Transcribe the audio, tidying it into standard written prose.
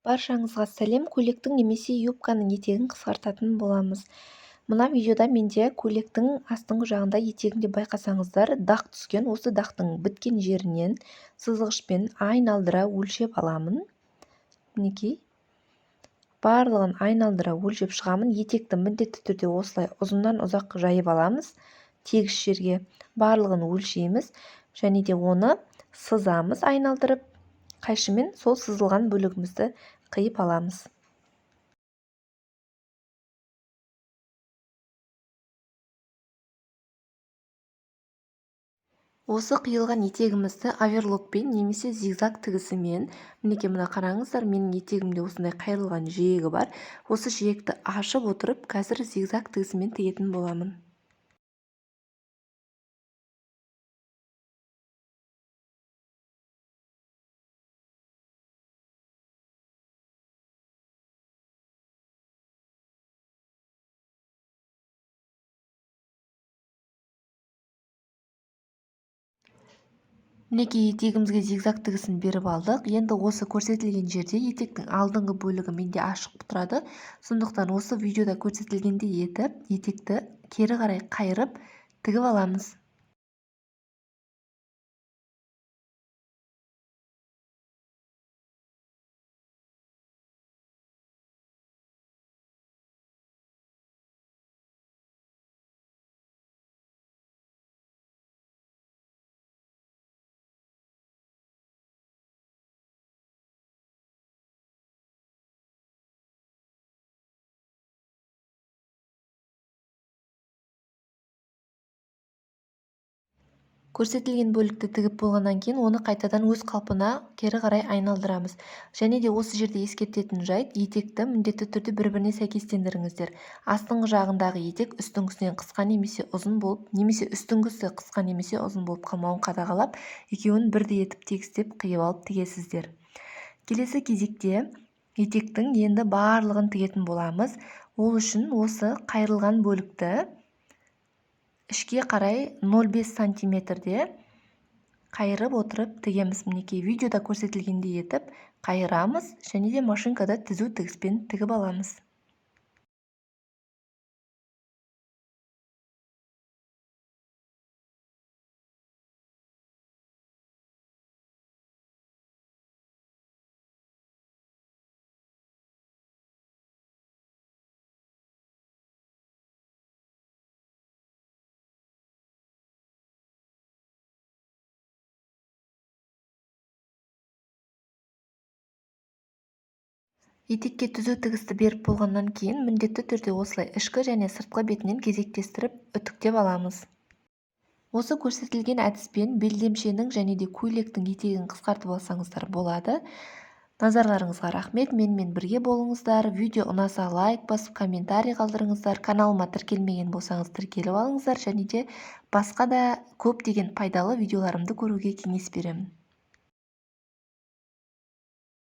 Баршаңызға сәлем. Көйлектің немесе юбканың етегін қысқартатын боламыз. Мына видеода менде көйлектің астыңғы жағында етегінде байқасаңыздар дақ түскен. Осы дақтың біткен жерінен сызғышпен айналдыра өлшеп аламын. Мінекей. Барлығын айналдыра өлшеп шығамын. Етекті міндетті түрде осылай ұзыннан ұзақ жайып аламыз. Тегіс жерге барлығын өлшейміз. Және де оны сызамыз айналдырып. Қайшымен сол сызылған бөлігімізді қиып аламыз. Осы қиылған етегімізді оверлокпен немесе зигзаг тігісімен, мінекей мына қараңыздар, менің етегімде осындай қайырылған жиегі бар. Осы жиекті ашып отырып, қазір зигзаг тігісімен тігетін боламын. Мінекей етегімізге зигзаг тігісін беріп алдық. Енді осы көрсетілген жерде етектің алдыңғы бөлігі менде ашық тұрады. Сондықтан осы видеода көрсетілгендей етіп, етекті кері қарай қайырып тігіп аламыз. Көрсетілген бөлікті тігіп болғаннан кейін оны қайтадан өз қалпына кері қарай айналдырамыз. Және де осы жерде ескертетін жайт, етекті міндетті түрде бір-біріне сәйкестендіріңіздер. Астыңғы жағындағы етек үстіңгісінен қысқа немесе ұзын болып, немесе үстіңгісі қысқа немесе ұзын болып қалмауын қадағалап, екеуін бірдей етіп тегістеп қиып алып тігесіздер. Келесі кезекте етектің енді барлығын тігетін боламыз. Ол үшін осы қайырылған бөлікті ішке қарай 0,5 сантиметрде қайырып отырып тігеміз. Мінекей видеода көрсетілгендей етіп қайырамыз және де машинкада түзу тігіспен тігіп аламыз. Етекке түзу тігісті беріп болғаннан кейін міндетті түрде осылай ішкі және сыртқы бетінен кезектестіріп үтіктеп аламыз. Осы көрсетілген әдіспен белдемшенің және де көйлектің етегін қысқартып алсаңыздар болады. Назарларыңызға рахмет. Менімен бірге болыңыздар. Видео ұнаса лайк басып, комментарий қалдырыңыздар. Каналыма тіркелмеген болсаңыз тіркеліп алыңыздар және де басқа да көптеген пайдалы видеоларымды көруге кеңес беремін.